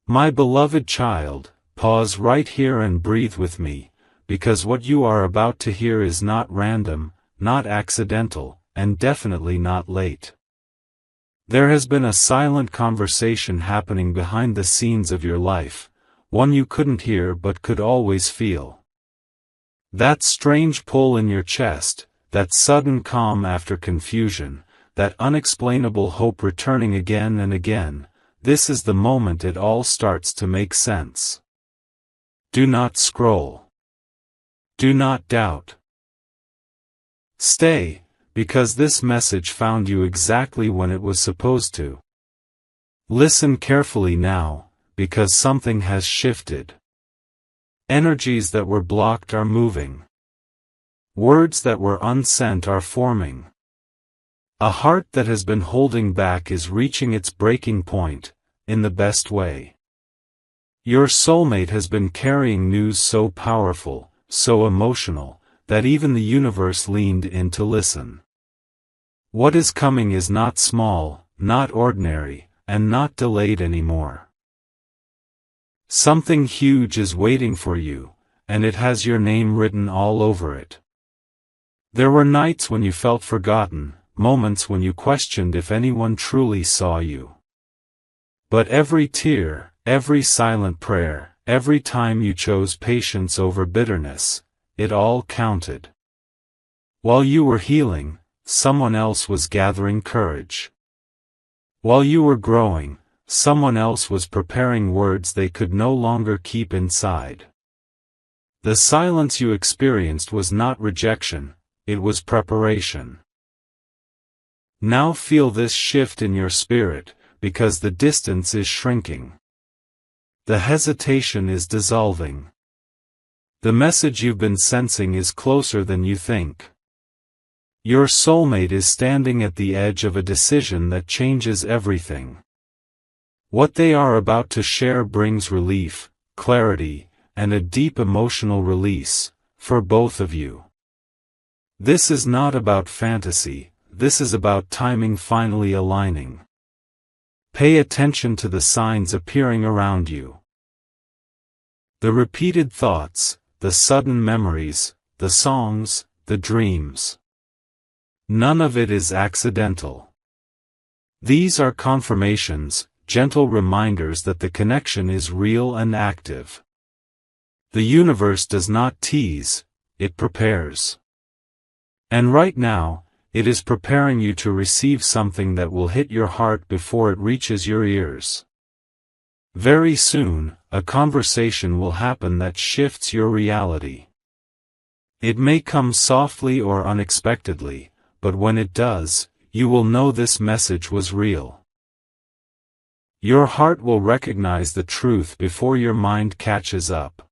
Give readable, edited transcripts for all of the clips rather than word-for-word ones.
My beloved child, pause right here and breathe with me, because what you are about to hear is not random, not accidental, and definitely not late. There has been a silent conversation happening behind the scenes of your life, one you couldn't hear but could always feel. That strange pull in your chest, that sudden calm after confusion, that unexplainable hope returning again and again, this is the moment it all starts to make sense. Do not scroll. Do not doubt. Stay, because this message found you exactly when it was supposed to. Listen carefully now, because something has shifted. Energies that were blocked are moving. Words that were unsent are forming. A heart that has been holding back is reaching its breaking point, in the best way. Your soulmate has been carrying news so powerful, so emotional, that even the universe leaned in to listen. What is coming is not small, not ordinary, and not delayed anymore. Something huge is waiting for you, and it has your name written all over it. There were nights when you felt forgotten, moments when you questioned if anyone truly saw you. But every tear, every silent prayer, every time you chose patience over bitterness, it all counted. While you were healing, someone else was gathering courage. While you were growing, someone else was preparing words they could no longer keep inside. The silence you experienced was not rejection, it was preparation. Now feel this shift in your spirit, because the distance is shrinking. The hesitation is dissolving. The message you've been sensing is closer than you think. Your soulmate is standing at the edge of a decision that changes everything. What they are about to share brings relief, clarity, and a deep emotional release, for both of you. This is not about fantasy, this is about timing finally aligning. Pay attention to the signs appearing around you. The repeated thoughts, the sudden memories, the songs, the dreams. None of it is accidental. These are confirmations, gentle reminders that the connection is real and active. The universe does not tease, it prepares. And right now, it is preparing you to receive something that will hit your heart before it reaches your ears. Very soon, a conversation will happen that shifts your reality. It may come softly or unexpectedly, but when it does, you will know this message was real. Your heart will recognize the truth before your mind catches up.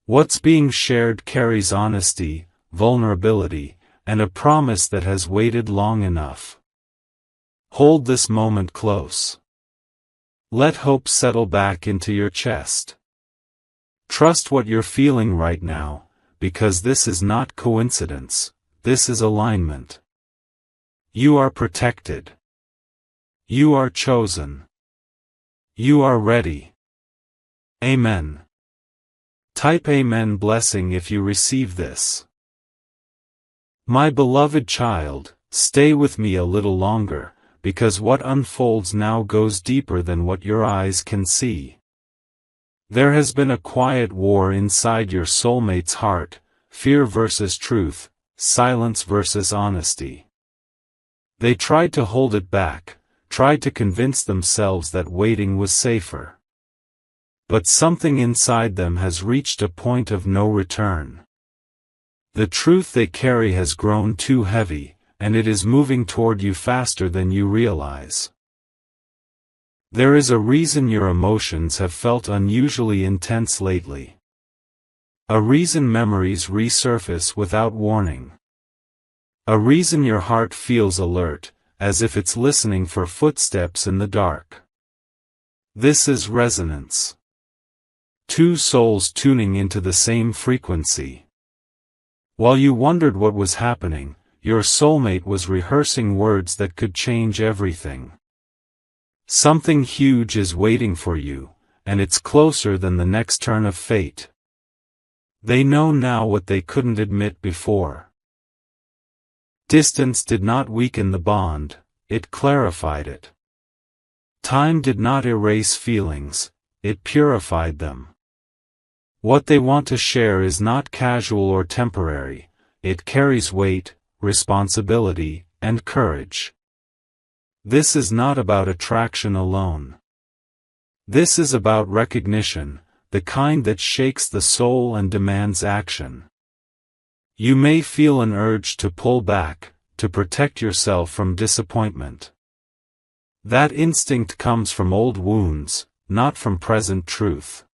What's being shared carries honesty, vulnerability, and a promise that has waited long enough. Hold this moment close. Let hope settle back into your chest. Trust what you're feeling right now, because this is not coincidence, this is alignment. You are protected. You are chosen. You are ready. Amen. Type Amen blessing if you receive this. My beloved child, stay with me a little longer, because what unfolds now goes deeper than what your eyes can see. There has been a quiet war inside your soulmate's heart, fear versus truth, silence versus honesty. They tried to hold it back, tried to convince themselves that waiting was safer. But something inside them has reached a point of no return. The truth they carry has grown too heavy, and it is moving toward you faster than you realize. There is a reason your emotions have felt unusually intense lately. A reason memories resurface without warning. A reason your heart feels alert, as if it's listening for footsteps in the dark. This is resonance. Two souls tuning into the same frequency. While you wondered what was happening, your soulmate was rehearsing words that could change everything. Something huge is waiting for you, and it's closer than the next turn of fate. They know now what they couldn't admit before. Distance did not weaken the bond, it clarified it. Time did not erase feelings, it purified them. What they want to share is not casual or temporary, it carries weight, responsibility, and courage. This is not about attraction alone. This is about recognition, the kind that shakes the soul and demands action. You may feel an urge to pull back, to protect yourself from disappointment. That instinct comes from old wounds, not from present truth.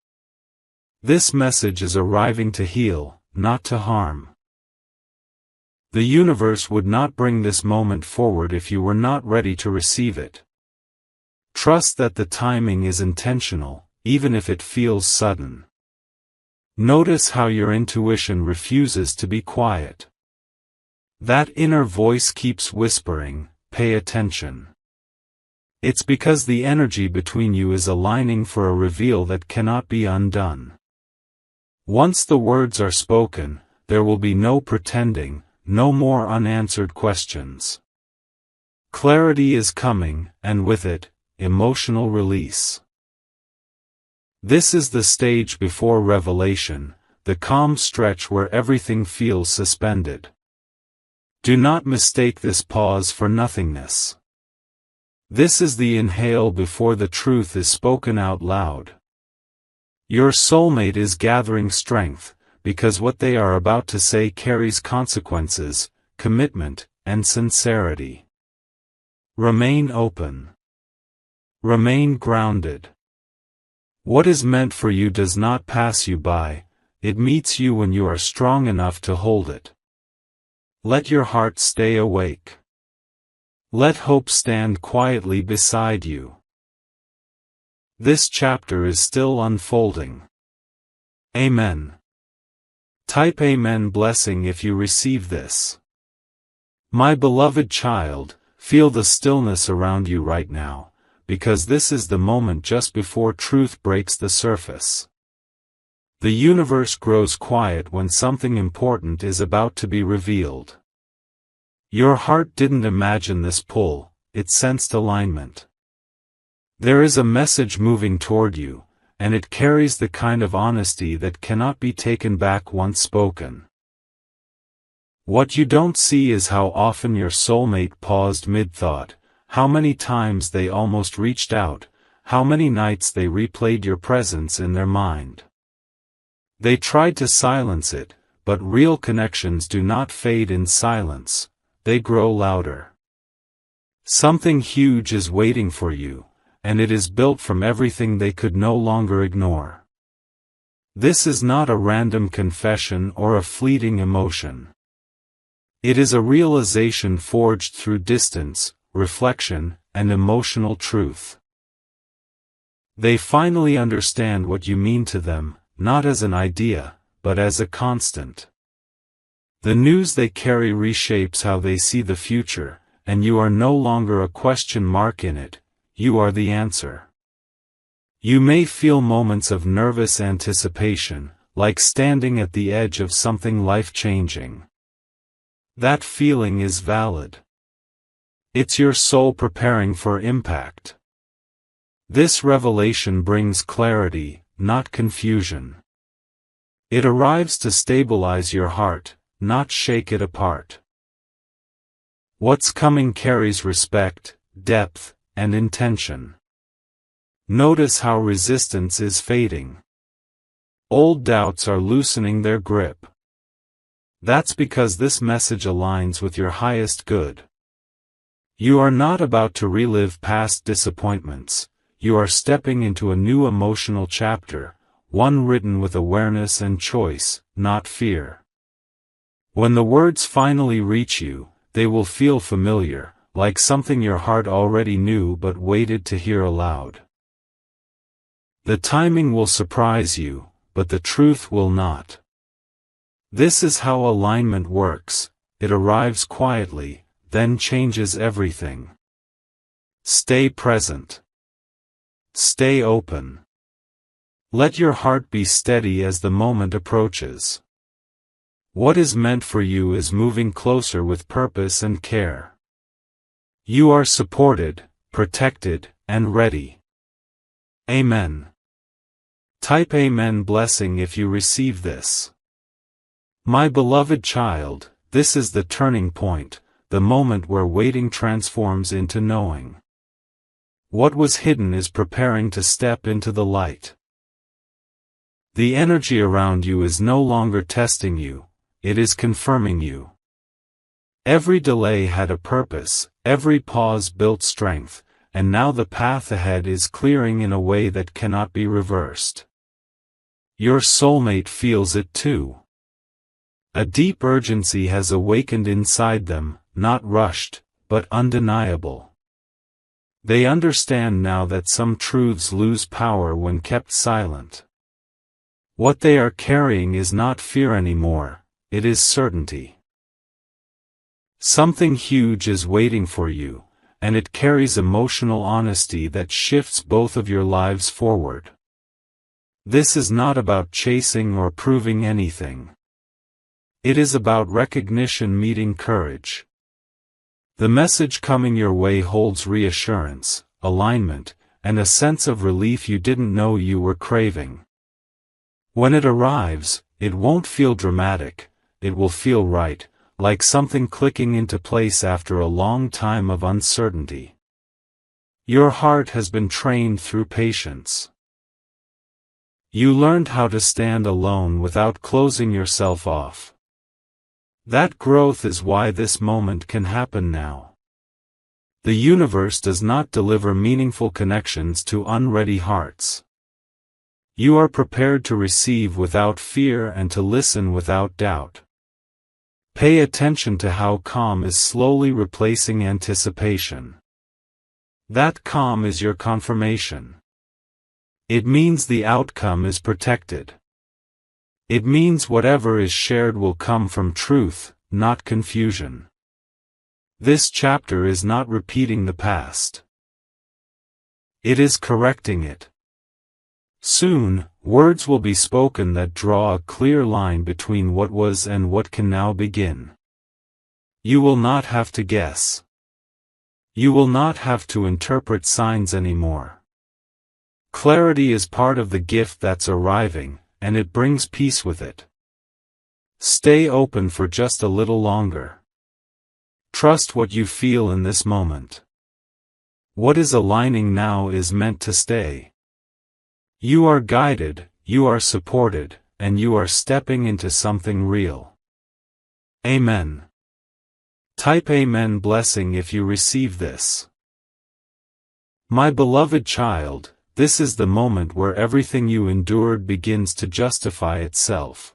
This message is arriving to heal, not to harm. The universe would not bring this moment forward if you were not ready to receive it. Trust that the timing is intentional, even if it feels sudden. Notice how your intuition refuses to be quiet. That inner voice keeps whispering, "Pay attention." It's because the energy between you is aligning for a reveal that cannot be undone. Once the words are spoken, there will be no pretending, no more unanswered questions. Clarity is coming, and with it, emotional release. This is the stage before revelation, the calm stretch where everything feels suspended. Do not mistake this pause for nothingness. This is the inhale before the truth is spoken out loud. Your soulmate is gathering strength, because what they are about to say carries consequences, commitment, and sincerity. Remain open. Remain grounded. What is meant for you does not pass you by, it meets you when you are strong enough to hold it. Let your heart stay awake. Let hope stand quietly beside you. This chapter is still unfolding. Amen. Type Amen blessing if you receive this. My beloved child, feel the stillness around you right now, because this is the moment just before truth breaks the surface. The universe grows quiet when something important is about to be revealed. Your heart didn't imagine this pull, it sensed alignment. There is a message moving toward you, and it carries the kind of honesty that cannot be taken back once spoken. What you don't see is how often your soulmate paused mid-thought, how many times they almost reached out, how many nights they replayed your presence in their mind. They tried to silence it, but real connections do not fade in silence. They grow louder. Something huge is waiting for you, and it is built from everything they could no longer ignore. This is not a random confession or a fleeting emotion. It is a realization forged through distance, reflection, and emotional truth. They finally understand what you mean to them, not as an idea, but as a constant. The news they carry reshapes how they see the future, and you are no longer a question mark in it, you are the answer. You may feel moments of nervous anticipation, like standing at the edge of something life-changing. That feeling is valid. It's your soul preparing for impact. This revelation brings clarity, not confusion. It arrives to stabilize your heart, not shake it apart. What's coming carries respect, depth, and intention. Notice how resistance is fading. Old doubts are loosening their grip. That's because this message aligns with your highest good. You are not about to relive past disappointments, you are stepping into a new emotional chapter, one written with awareness and choice, not fear. When the words finally reach you, they will feel familiar, like something your heart already knew but waited to hear aloud. The timing will surprise you, but the truth will not. This is how alignment works, it arrives quietly, then changes everything. Stay present. Stay open. Let your heart be steady as the moment approaches. What is meant for you is moving closer with purpose and care. You are supported, protected, and ready. Amen. Type Amen blessing if you receive this. My beloved child, this is the turning point, the moment where waiting transforms into knowing. What was hidden is preparing to step into the light. The energy around you is no longer testing you, it is confirming you. Every delay had a purpose, every pause built strength, and now the path ahead is clearing in a way that cannot be reversed. Your soulmate feels it too. A deep urgency has awakened inside them, not rushed, but undeniable. They understand now that some truths lose power when kept silent. What they are carrying is not fear anymore, it is certainty. Something huge is waiting for you, and it carries emotional honesty that shifts both of your lives forward. This is not about chasing or proving anything. It is about recognition meeting courage. The message coming your way holds reassurance, alignment, and a sense of relief you didn't know you were craving. When it arrives, it won't feel dramatic, it will feel right, like something clicking into place after a long time of uncertainty. Your heart has been trained through patience. You learned how to stand alone without closing yourself off. That growth is why this moment can happen now. The universe does not deliver meaningful connections to unready hearts. You are prepared to receive without fear and to listen without doubt. Pay attention to how calm is slowly replacing anticipation. That calm is your confirmation. It means the outcome is protected. It means whatever is shared will come from truth, not confusion. This chapter is not repeating the past. It is correcting it. Soon, words will be spoken that draw a clear line between what was and what can now begin. You will not have to guess. You will not have to interpret signs anymore. Clarity is part of the gift that's arriving, and it brings peace with it. Stay open for just a little longer. Trust what you feel in this moment. What is aligning now is meant to stay. You are guided, you are supported, and you are stepping into something real. Amen. Type Amen blessing if you receive this. My beloved child, this is the moment where everything you endured begins to justify itself.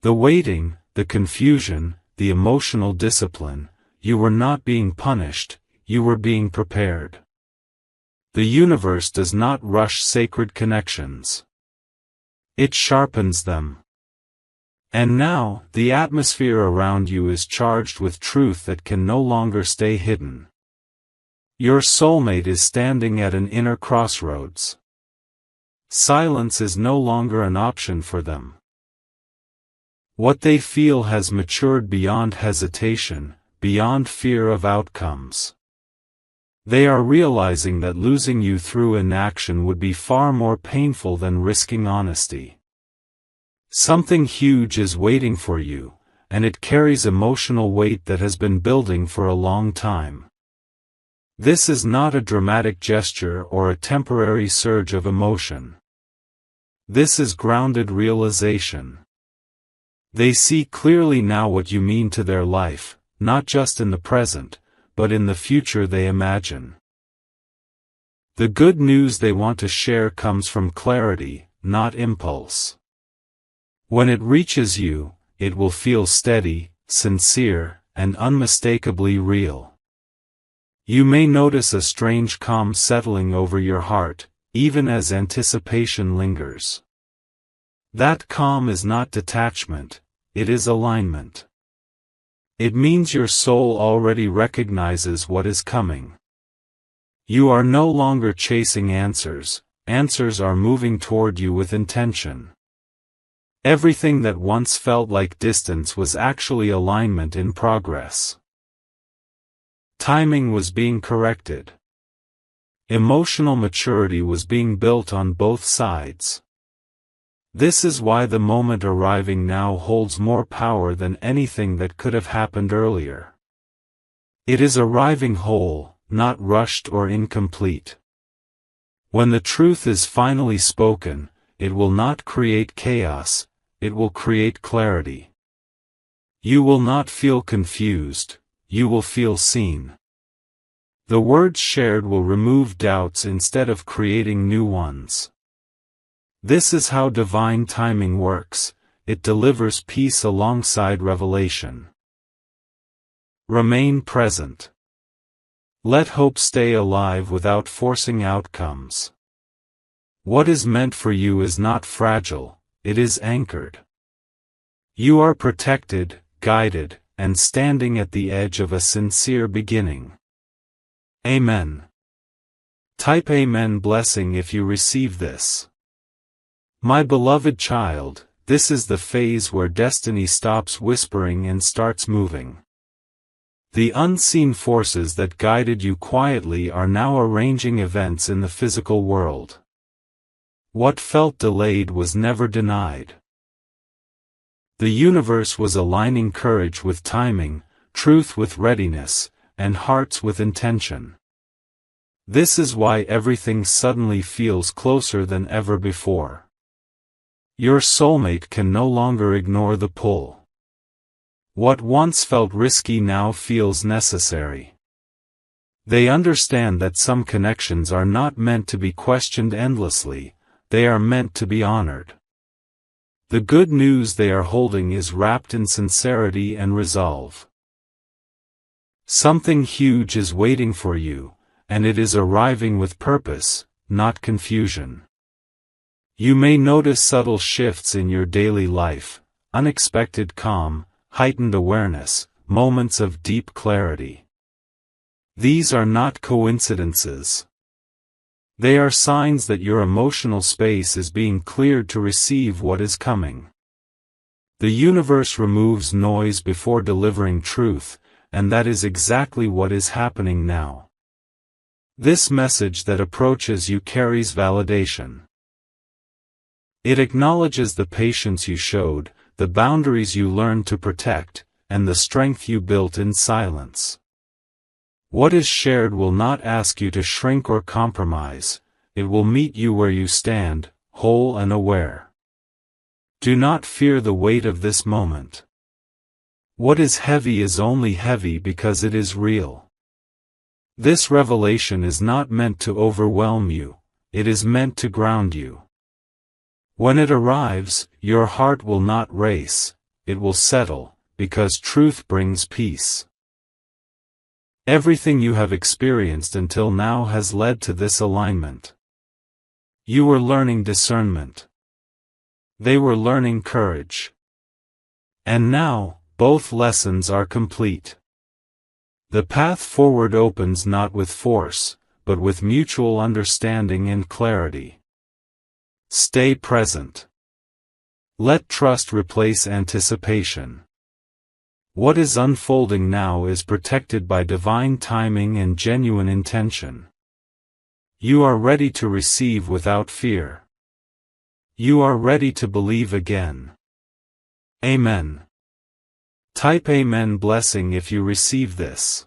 The waiting, the confusion, the emotional discipline, you were not being punished, you were being prepared. The universe does not rush sacred connections. It sharpens them. And now, the atmosphere around you is charged with truth that can no longer stay hidden. Your soulmate is standing at an inner crossroads. Silence is no longer an option for them. What they feel has matured beyond hesitation, beyond fear of outcomes. They are realizing that losing you through inaction would be far more painful than risking honesty. Something huge is waiting for you, and it carries emotional weight that has been building for a long time. This is not a dramatic gesture or a temporary surge of emotion. This is grounded realization. They see clearly now what you mean to their life, not just in the present, but in the future they imagine. The good news they want to share comes from clarity, not impulse. When it reaches you, it will feel steady, sincere, and unmistakably real. You may notice a strange calm settling over your heart, even as anticipation lingers. That calm is not detachment, it is alignment. It means your soul already recognizes what is coming. You are no longer chasing answers, answers are moving toward you with intention. Everything that once felt like distance was actually alignment in progress. Timing was being corrected. Emotional maturity was being built on both sides. This is why the moment arriving now holds more power than anything that could have happened earlier. It is arriving whole, not rushed or incomplete. When the truth is finally spoken, it will not create chaos, it will create clarity. You will not feel confused, you will feel seen. The words shared will remove doubts instead of creating new ones. This is how divine timing works, it delivers peace alongside revelation. Remain present. Let hope stay alive without forcing outcomes. What is meant for you is not fragile, it is anchored. You are protected, guided, and standing at the edge of a sincere beginning. Amen. Type Amen blessing if you receive this. My beloved child, this is the phase where destiny stops whispering and starts moving. The unseen forces that guided you quietly are now arranging events in the physical world. What felt delayed was never denied. The universe was aligning courage with timing, truth with readiness, and hearts with intention. This is why everything suddenly feels closer than ever before. Your soulmate can no longer ignore the pull. What once felt risky now feels necessary. They understand that some connections are not meant to be questioned endlessly, they are meant to be honored. The good news they are holding is wrapped in sincerity and resolve. Something huge is waiting for you, and it is arriving with purpose, not confusion. You may notice subtle shifts in your daily life, unexpected calm, heightened awareness, moments of deep clarity. These are not coincidences. They are signs that your emotional space is being cleared to receive what is coming. The universe removes noise before delivering truth, and that is exactly what is happening now. This message that approaches you carries validation. It acknowledges the patience you showed, the boundaries you learned to protect, and the strength you built in silence. What is shared will not ask you to shrink or compromise, it will meet you where you stand, whole and aware. Do not fear the weight of this moment. What is heavy is only heavy because it is real. This revelation is not meant to overwhelm you, it is meant to ground you. When it arrives, your heart will not race, it will settle, because truth brings peace. Everything you have experienced until now has led to this alignment. You were learning discernment. They were learning courage. And now, both lessons are complete. The path forward opens not with force, but with mutual understanding and clarity. Stay present. Let trust replace anticipation. What is unfolding now is protected by divine timing and genuine intention. You are ready to receive without fear. You are ready to believe again. Amen. Type Amen blessing if you receive this.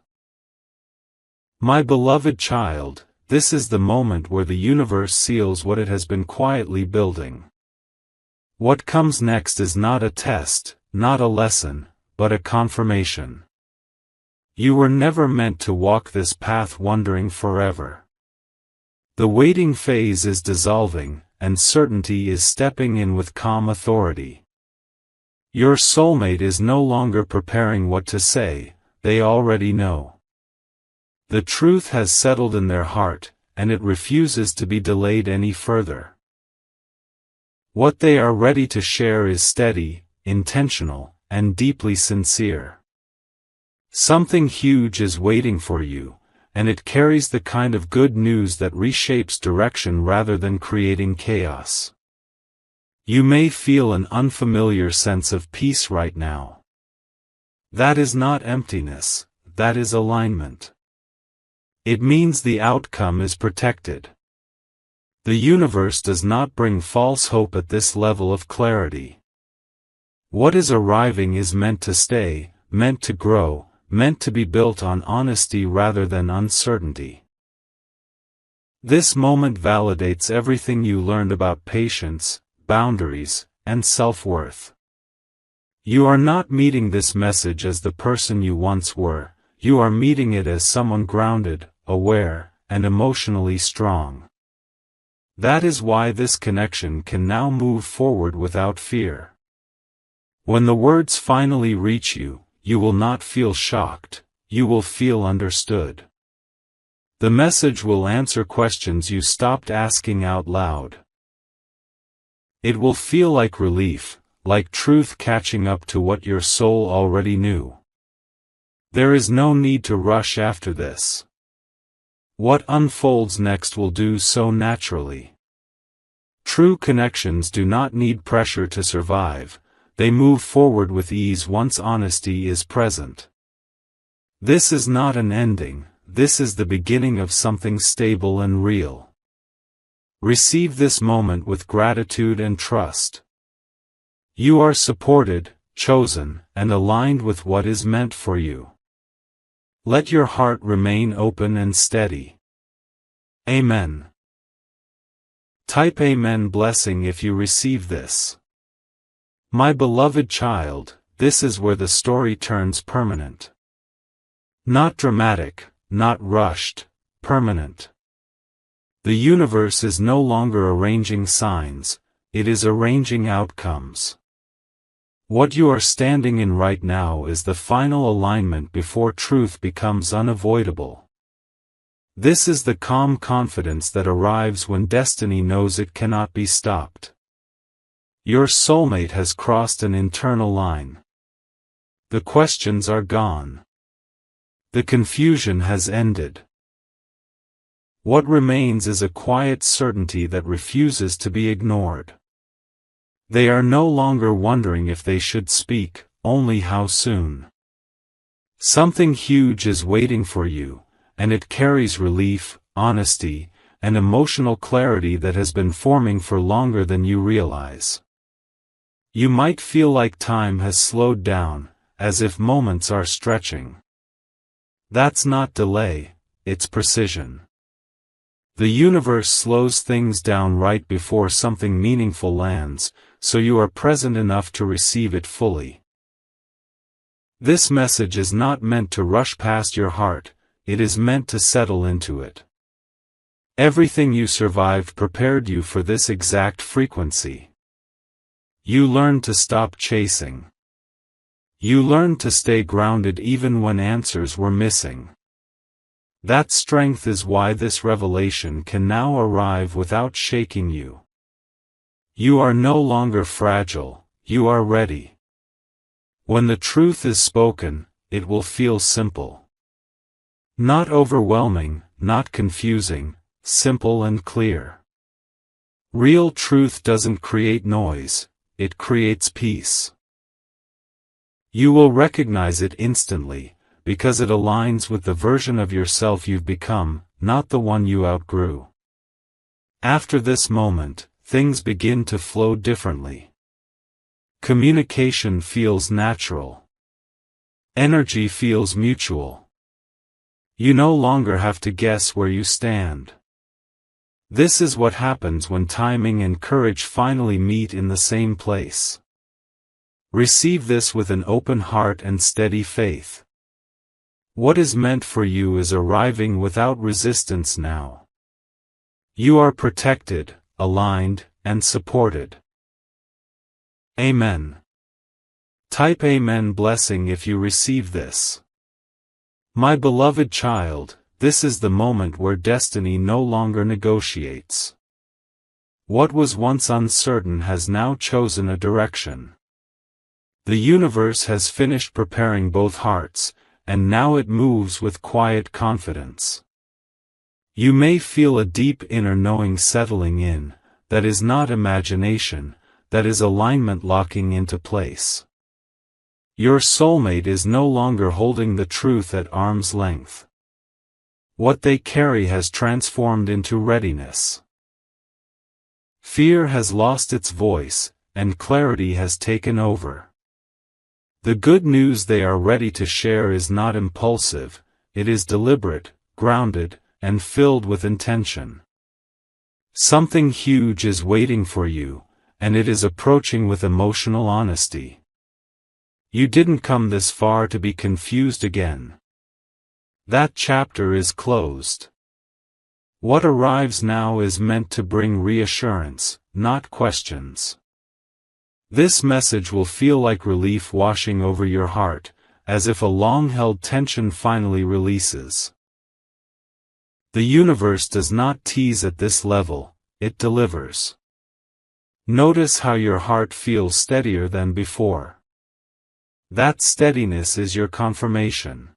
My beloved child, this is the moment where the universe seals what it has been quietly building. What comes next is not a test, not a lesson, but a confirmation. You were never meant to walk this path wondering forever. The waiting phase is dissolving, and certainty is stepping in with calm authority. Your soulmate is no longer preparing what to say, they already know. The truth has settled in their heart, and it refuses to be delayed any further. What they are ready to share is steady, intentional, and deeply sincere. Something huge is waiting for you, and it carries the kind of good news that reshapes direction rather than creating chaos. You may feel an unfamiliar sense of peace right now. That is not emptiness, that is alignment. It means the outcome is protected. The universe does not bring false hope at this level of clarity. What is arriving is meant to stay, meant to grow, meant to be built on honesty rather than uncertainty. This moment validates everything you learned about patience, boundaries, and self-worth. You are not meeting this message as the person you once were, you are meeting it as someone grounded, aware, and emotionally strong. That is why this connection can now move forward without fear. When the words finally reach you, you will not feel shocked, you will feel understood. The message will answer questions you stopped asking out loud. It will feel like relief, like truth catching up to what your soul already knew. There is no need to rush after this. What unfolds next will do so naturally. True connections do not need pressure to survive. They move forward with ease once honesty is present. This is not an ending, this is the beginning of something stable and real. Receive this moment with gratitude and trust. You are supported, chosen, and aligned with what is meant for you. Let your heart remain open and steady. Amen. Type Amen blessing if you receive this. My beloved child, this is where the story turns permanent. Not dramatic, not rushed, permanent. The universe is no longer arranging signs, it is arranging outcomes. What you are standing in right now is the final alignment before truth becomes unavoidable. This is the calm confidence that arrives when destiny knows it cannot be stopped. Your soulmate has crossed an internal line. The questions are gone. The confusion has ended. What remains is a quiet certainty that refuses to be ignored. They are no longer wondering if they should speak, only how soon. Something huge is waiting for you, and it carries relief, honesty, and emotional clarity that has been forming for longer than you realize. You might feel like time has slowed down, as if moments are stretching. That's not delay, it's precision. The universe slows things down right before something meaningful lands, so you are present enough to receive it fully. This message is not meant to rush past your heart, it is meant to settle into it. Everything you survived prepared you for this exact frequency. You learned to stop chasing. You learned to stay grounded even when answers were missing. That strength is why this revelation can now arrive without shaking you. You are no longer fragile, you are ready. When the truth is spoken, it will feel simple. Not overwhelming, not confusing, simple and clear. Real truth doesn't create noise, it creates peace. You will recognize it instantly, because it aligns with the version of yourself you've become, not the one you outgrew. After this moment, things begin to flow differently. Communication feels natural. Energy feels mutual. You no longer have to guess where you stand. This is what happens when timing and courage finally meet in the same place. Receive this with an open heart and steady faith. What is meant for you is arriving without resistance now. You are protected, aligned, and supported. Amen. Type Amen blessing if you receive this. My beloved child, this is the moment where destiny no longer negotiates. What was once uncertain has now chosen a direction. The universe has finished preparing both hearts, and now it moves with quiet confidence. You may feel a deep inner knowing settling in, that is not imagination, that is alignment locking into place. Your soulmate is no longer holding the truth at arm's length. What they carry has transformed into readiness. Fear has lost its voice, and clarity has taken over. The good news they are ready to share is not impulsive, it is deliberate, grounded, and filled with intention. Something huge is waiting for you, and it is approaching with emotional honesty. You didn't come this far to be confused again. That chapter is closed. What arrives now is meant to bring reassurance, not questions. This message will feel like relief washing over your heart, as if a long-held tension finally releases. The universe does not tease at this level, it delivers. Notice how your heart feels steadier than before. That steadiness is your confirmation.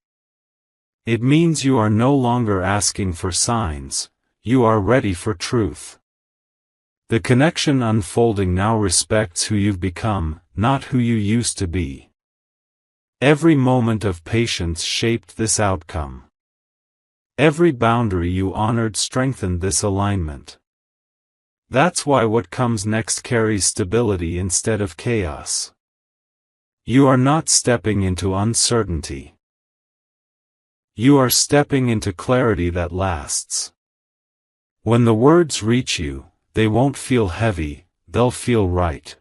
It means you are no longer asking for signs, you are ready for truth. The connection unfolding now respects who you've become, not who you used to be. Every moment of patience shaped this outcome. Every boundary you honored strengthened this alignment. That's why what comes next carries stability instead of chaos. You are not stepping into uncertainty. You are stepping into clarity that lasts. When the words reach you, they won't feel heavy, they'll feel right.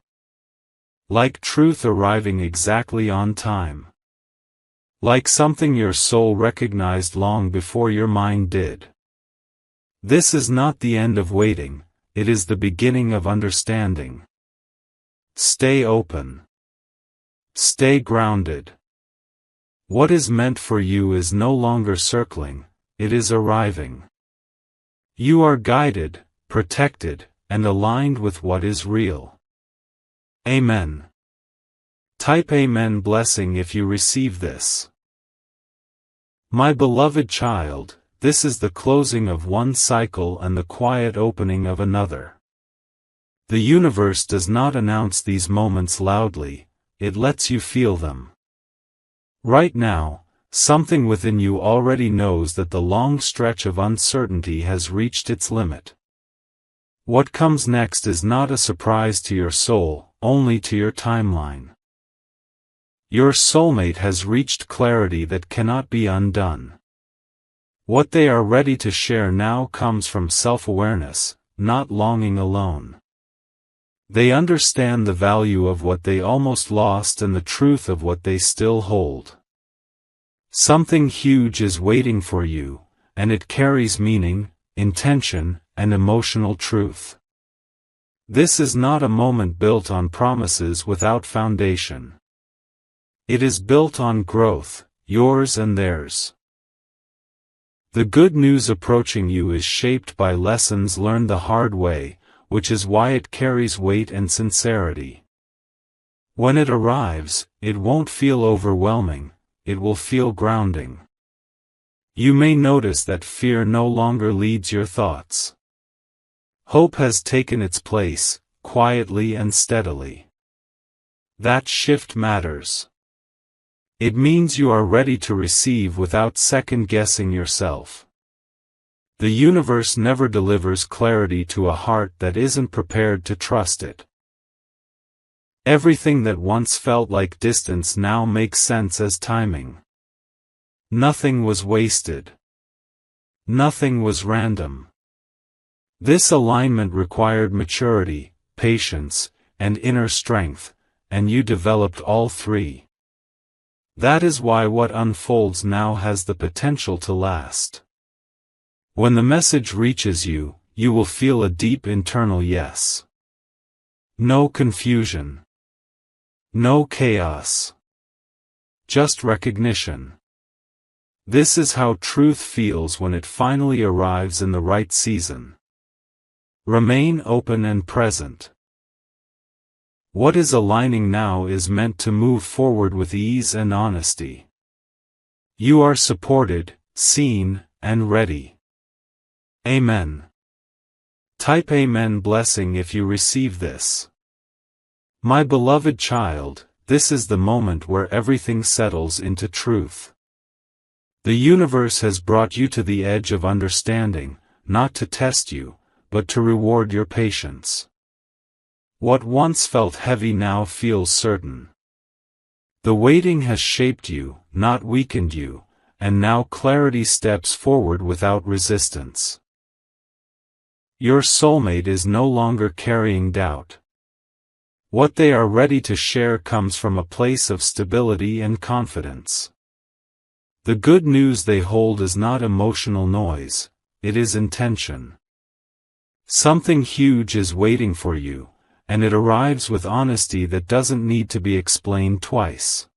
Like truth arriving exactly on time. Like something your soul recognized long before your mind did. This is not the end of waiting, it is the beginning of understanding. Stay open. Stay grounded. What is meant for you is no longer circling, it is arriving. You are guided, protected, and aligned with what is real. Amen. Type Amen blessing if you receive this. My beloved child, this is the closing of one cycle and the quiet opening of another. The universe does not announce these moments loudly, it lets you feel them. Right now, something within you already knows that the long stretch of uncertainty has reached its limit. What comes next is not a surprise to your soul, only to your timeline. Your soulmate has reached clarity that cannot be undone. What they are ready to share now comes from self-awareness, not longing alone. They understand the value of what they almost lost and the truth of what they still hold. Something huge is waiting for you, and it carries meaning, intention, and emotional truth. This is not a moment built on promises without foundation. It is built on growth, yours and theirs. The good news approaching you is shaped by lessons learned the hard way, which is why it carries weight and sincerity. When it arrives, it won't feel overwhelming, it will feel grounding. You may notice that fear no longer leads your thoughts. Hope has taken its place, quietly and steadily. That shift matters. It means you are ready to receive without second-guessing yourself. The universe never delivers clarity to a heart that isn't prepared to trust it. Everything that once felt like distance now makes sense as timing. Nothing was wasted. Nothing was random. This alignment required maturity, patience, and inner strength, and you developed all three. That is why what unfolds now has the potential to last. When the message reaches you, you will feel a deep internal yes. No confusion. No chaos. Just recognition. This is how truth feels when it finally arrives in the right season. Remain open and present. What is aligning now is meant to move forward with ease and honesty. You are supported, seen, and ready. Amen. Type Amen blessing if you receive this. My beloved child, this is the moment where everything settles into truth. The universe has brought you to the edge of understanding, not to test you, but to reward your patience. What once felt heavy now feels certain. The waiting has shaped you, not weakened you, and now clarity steps forward without resistance. Your soulmate is no longer carrying doubt. What they are ready to share comes from a place of stability and confidence. The good news they hold is not emotional noise, it is intention. Something huge is waiting for you, and it arrives with honesty that doesn't need to be explained twice.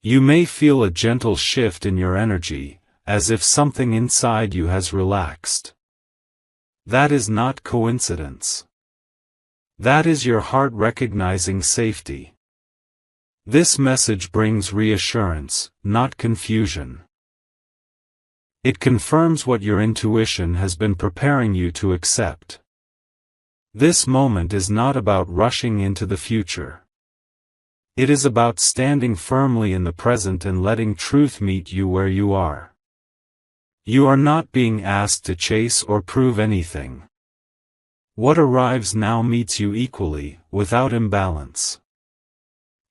You may feel a gentle shift in your energy, as if something inside you has relaxed. That is not coincidence. That is your heart recognizing safety. This message brings reassurance, not confusion. It confirms what your intuition has been preparing you to accept. This moment is not about rushing into the future. It is about standing firmly in the present and letting truth meet you where you are. You are not being asked to chase or prove anything. What arrives now meets you equally, without imbalance.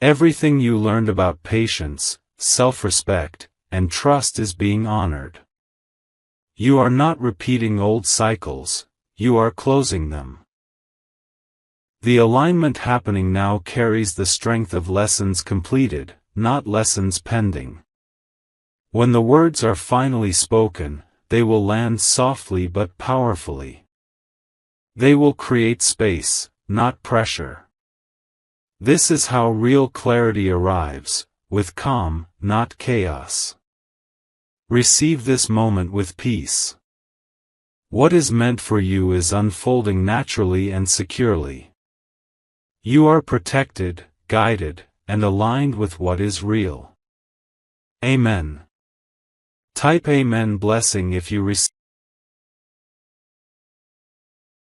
Everything you learned about patience, self-respect, and trust is being honored. You are not repeating old cycles, you are closing them. The alignment happening now carries the strength of lessons completed, not lessons pending. When the words are finally spoken, they will land softly but powerfully. They will create space, not pressure. This is how real clarity arrives, with calm, not chaos. Receive this moment with peace. What is meant for you is unfolding naturally and securely. You are protected, guided, and aligned with what is real. Amen. Type Amen blessing if you receive